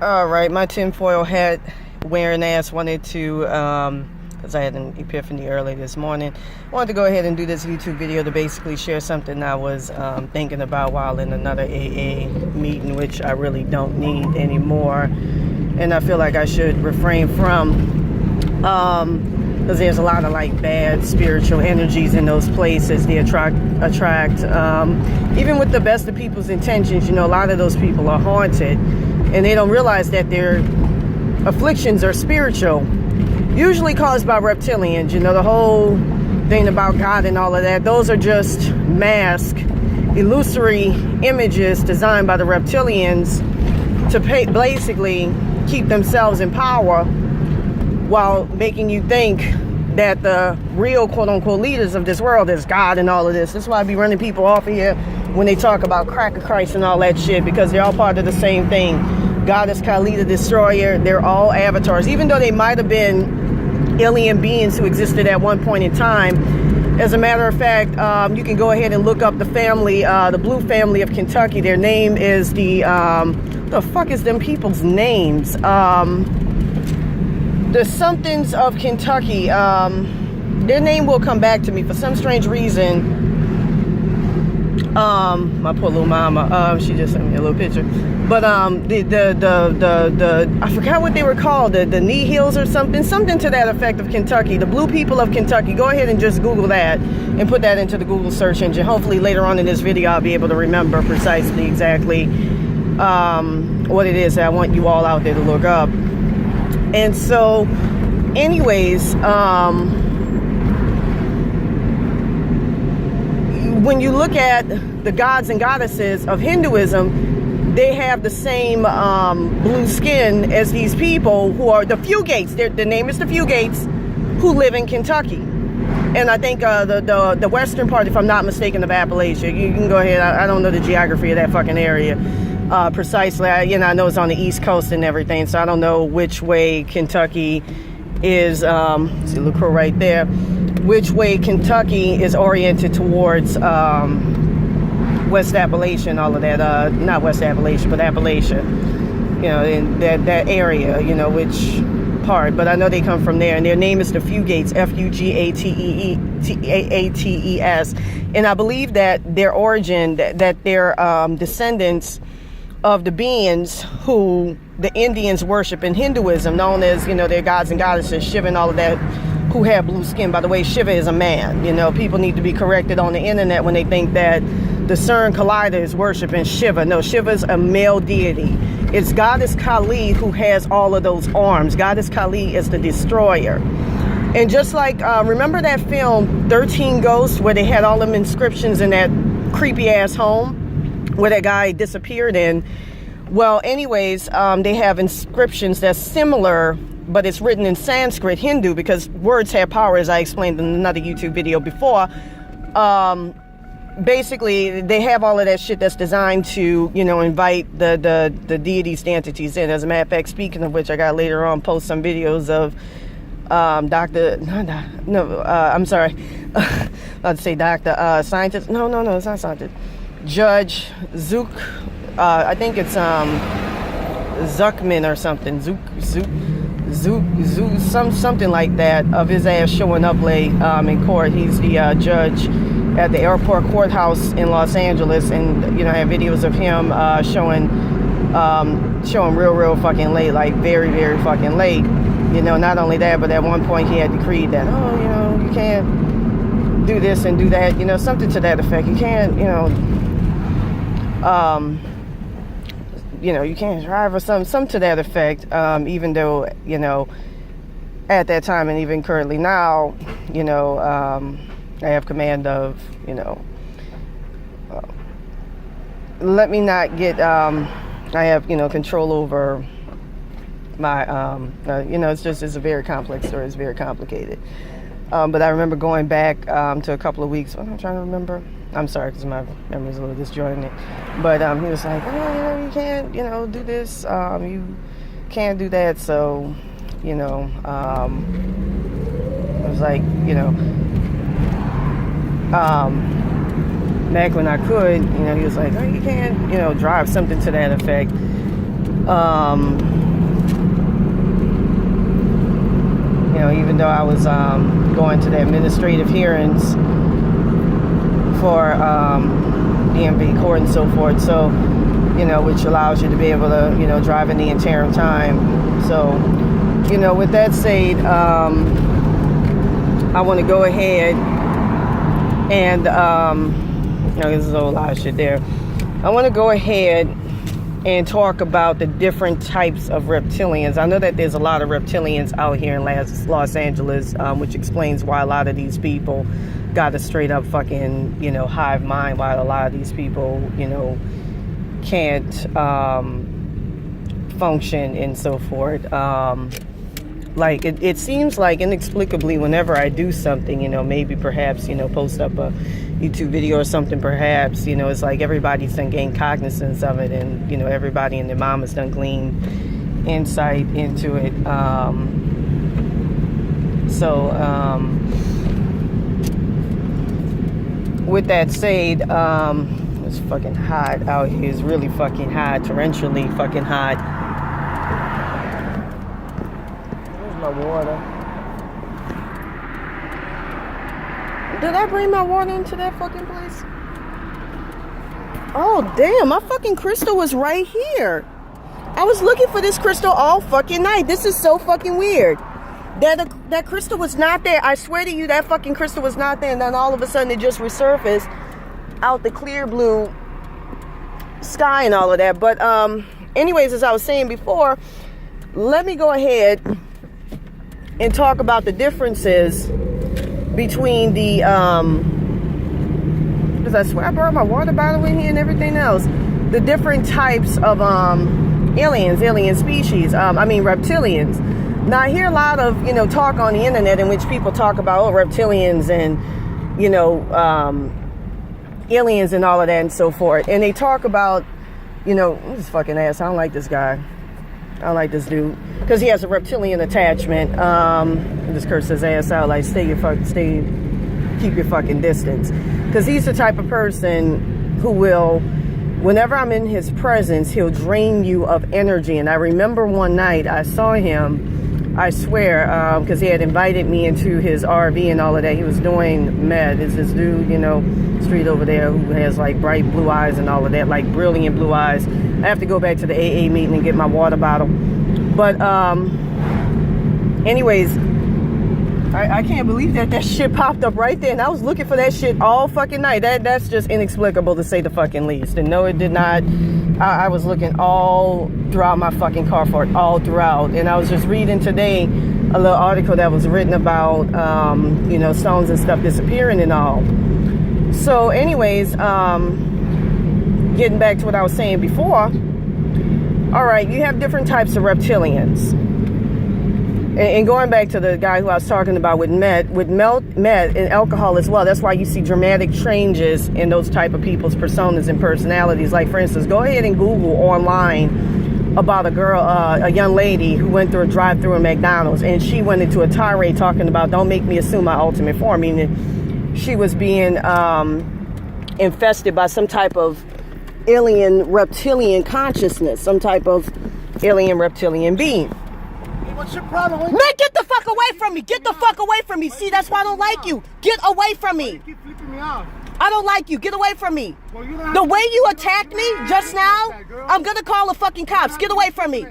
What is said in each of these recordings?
All right, my tinfoil hat wearing ass wanted to, because I had an epiphany early this morning, wanted to go ahead and do this YouTube video to basically share something I was thinking about while in another AA meeting, which I really don't need anymore. And I feel like I should refrain from, because there's a lot of like bad spiritual energies in those places. They attract, even with the best of people's intentions, you know, a lot of those people are haunted. And they don't realize that their afflictions are spiritual, usually caused by reptilians. You know, the whole thing about God and all of that, those are just masked, illusory images designed by the reptilians to basically keep themselves in power while making you think that the real quote-unquote leaders of this world is God and all of this. That's why I be running people off of here when they talk about cracker Christ and all that shit, because they're all part of the same thing. Goddess Kali, the destroyer, they're all avatars. Even though they might have been alien beings who existed at one point in time. As a matter of fact, you can go ahead and look up the family, the Blue family of Kentucky. Their name is the fuck is them people's names? The somethings of Kentucky. Their name will come back to me for some strange reason. My poor little mama. She just sent me a little picture. But the I forgot what they were called. The knee heels or something to that effect of Kentucky. The Blue people of Kentucky. Go ahead and just Google that and put that into the Google search engine. Hopefully later on in this video I'll be able to remember precisely exactly what it is that I want you all out there to look up. And so, anyways, when you look at the gods and goddesses of Hinduism, they have the same blue skin as these people who are the Fugates. The name is the Fugates, who live in Kentucky. And I think the western part, if I'm not mistaken, of Appalachia. You can go ahead. I don't know the geography of that fucking area. Precisely, I know it's on the East Coast and everything, so I don't know which way Kentucky is. See LaCroix right there. Which way Kentucky is oriented towards West Appalachia, all of that. Not West Appalachia, but Appalachia. You know, in that area. You know which part, but I know they come from there, and their name is the Fugates, Fugates, and I believe that their origin, that their descendants of the beings who the Indians worship in Hinduism, known as, you know, their gods and goddesses, Shiva and all of that, who have blue skin. By the way, Shiva is a man. You know, people need to be corrected on the internet when they think that the CERN Collider is worshiping Shiva. No, Shiva's a male deity. It's Goddess Kali who has all of those arms. Goddess Kali is the destroyer. And just like, remember that film 13 Ghosts, where they had all them inscriptions in that creepy ass home where that guy disappeared in? Well, anyways, they have inscriptions that's similar, but it's written in Sanskrit, Hindu, because words have power, as I explained in another YouTube video before. Basically, they have all of that shit that's designed to, you know, invite the deities, the entities in. As a matter of fact, speaking of which, I got later on post some videos of I'm sorry, I'd say doctor, scientist. No, it's not scientist. Judge Zook, I think it's Zuckman or something. Something like that, of his ass showing up late in court. He's the judge at the airport courthouse in Los Angeles, and, you know, I have videos of him showing real fucking late, like very fucking late. You know, not only that, but at one point he had decreed that, oh, you know, you can't do this and do that, you know, something to that effect. You can't, you know, you can't drive or something to that effect, even though, you know, at that time and even currently now, you know, I have command of, you know, let me not get, I have, you know, control over my, you know, it's a very complex story. It's very complicated. But I remember going back to a couple of weeks. I'm trying to remember. I'm sorry, because my memory's a little disjointed. But he was like, oh, you know, you can't, you know, do this. You can't do that. So, you know, I was like, you know, back when I could, you know, he was like, oh, you can't, you know, drive, something to that effect. You know, even though I was going to the administrative hearings for DMV court and so forth, so, you know, which allows you to be able to, you know, drive in the interim time. So, you know, with that said, I want to go ahead and, you know, there's a whole lot of shit there. I want to go ahead and talk about the different types of reptilians. I know that there's a lot of reptilians out here in Los Angeles, which explains why a lot of these people got a straight up fucking, you know, hive mind, why a lot of these people, you know, can't function and so forth. Like it seems like inexplicably whenever I do something, you know, maybe perhaps, you know, post up a YouTube video or something, perhaps, you know, it's like everybody's done gained cognizance of it, and, you know, everybody and their mom has done gleaned insight into it. With that said, it's fucking hot out here. It's really fucking hot, torrentially fucking hot. Where's my water? Did I bring my water into that fucking place? Oh, damn, my fucking crystal was right here. I was looking for this crystal all fucking night. This is so fucking weird. That crystal was not there. I swear to you, that fucking crystal was not there. And then all of a sudden it just resurfaced out the clear blue sky and all of that. But anyways, as I was saying before, let me go ahead and talk about the differences between the because I swear I brought my water bottle in here and everything else. The different types of alien species, reptilians. Now I hear a lot of, you know, talk on the internet in which people talk about reptilians and, you know, aliens and all of that and so forth, and they talk about, you know, this fucking ass, I don't like this guy, I don't like this dude because he has a reptilian attachment. Just curse his ass out, like keep your fucking distance, because he's the type of person who will, whenever I'm in his presence, he'll drain you of energy. And I remember one night I saw him, I swear, because he had invited me into his RV and all of that. He was doing meth. It's this dude, you know, street over there who has like bright blue eyes and all of that, like brilliant blue eyes. I have to go back to the AA meeting and get my water bottle. But anyways, I can't believe that shit popped up right there, and I was looking for that shit all fucking night. That's just inexplicable to say the fucking least. And no, it did not. I was looking all throughout my fucking car for it, all throughout. And I was just reading today a little article that was written about, you know, stones and stuff disappearing and all. So anyways, getting back to what I was saying before. All right, you have different types of reptilians. And going back to the guy who I was talking about with meth and alcohol as well, that's why you see dramatic changes in those type of people's personas and personalities. Like, for instance, go ahead and Google online about a girl, a young lady who went through a drive-thru in McDonald's, and she went into a tirade talking about, don't make me assume my ultimate form, meaning she was being infested by some type of alien reptilian consciousness, some type of alien reptilian being. What's your problem? Man, get the fuck away from me! Get the fuck away from me! See, that's why I don't like you. Get away from me! You keep flipping me off. I don't like you. Get away from me. Well, the way you attacked me just now, I'm gonna call the fucking cops. Get away from me.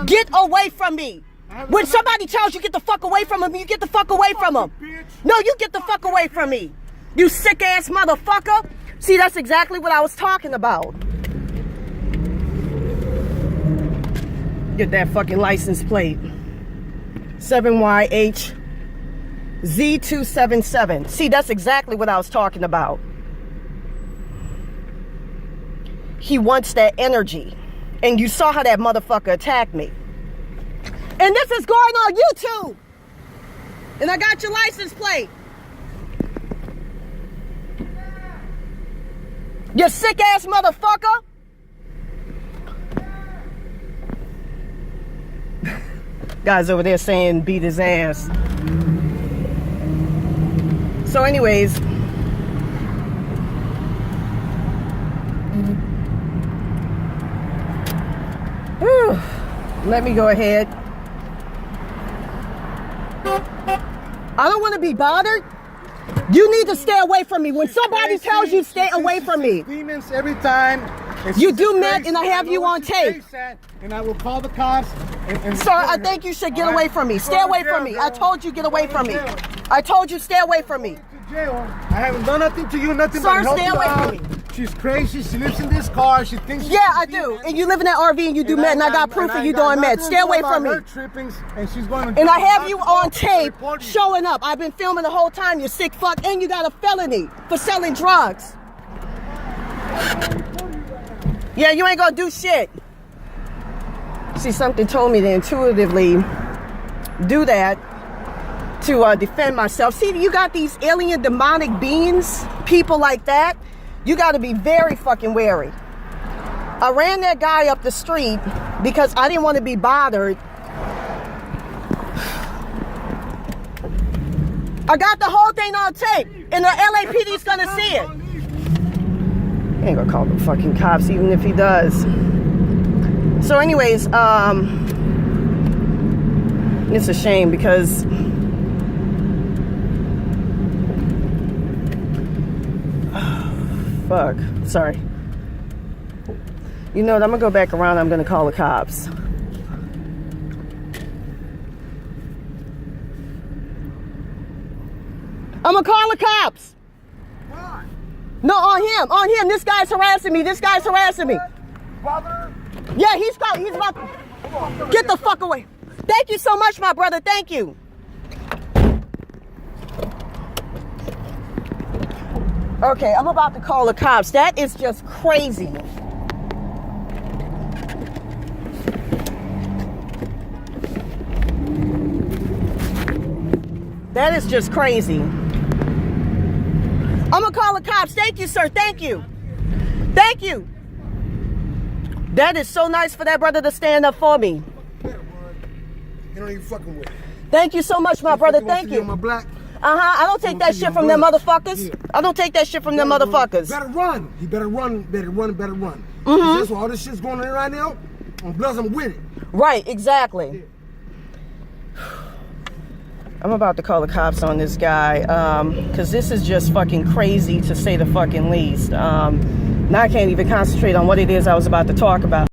Get away from me. When somebody tells you get the fuck away from them, you get the fuck away from them. No, you get the fuck away from me. You sick ass motherfucker. See, that's exactly what I was talking about. Get that fucking license plate. 7YH Z277. See, that's exactly what I was talking about. He wants that energy. And you saw how that motherfucker attacked me. And this is going on YouTube. And I got your license plate. You sick ass motherfucker. Guys over there saying beat his ass. So anyways, whew. Let me go ahead. I don't want to be bothered. You need to stay away from me. When somebody tells you stay away from me. Demons every time. You do meth and I have you on tape. And I will call the cops. Sir, I think you should get away from me. Stay away from me. I told you get away from me. I told you stay away from me. I haven't done nothing to you, nothing Sir, but help stay you away out. from me. She's crazy. She lives in this car. She thinks. Yeah, I do. And you live in that RV and you do meth, and I got proof of you doing meth. Stay away from me. And I have you on tape showing up. I've been filming the whole time, you sick fuck, and you got a felony for selling drugs. Yeah, you ain't gonna do shit. See, something told me to intuitively do that to defend myself. See, you got these alien demonic beings, people like that. You got to be very fucking wary. I ran that guy up the street because I didn't want to be bothered. I got the whole thing on tape, and the LAPD's gonna see it. He ain't gonna call the fucking cops, even if he does. So anyways, it's a shame because fuck, sorry. You know what, I'm gonna go back around, I'm gonna call the cops. I'm gonna call the cops. Why? No, on him. This guy's harassing me. Brother? Yeah, he's about to get the fuck away. Thank you so much, my brother. Thank you. Okay, I'm about to call the cops. That is just crazy. That is just crazy. I'm gonna call the cops. Thank you, sir. Thank you. Thank you. That is so nice for that brother to stand up for me. You don't even fucking with. Thank you so much, my brother. Thank you. My black. I don't take that shit from them motherfuckers. I don't take that shit from them motherfuckers. Better run. You better run. Better run. Mm-hmm. That's why all this shit's going on right now. I'm blessed. I'm with it. Right, exactly. I'm about to call the cops on this guy because this is just fucking crazy to say the fucking least. Now I can't even concentrate on what it is I was about to talk about.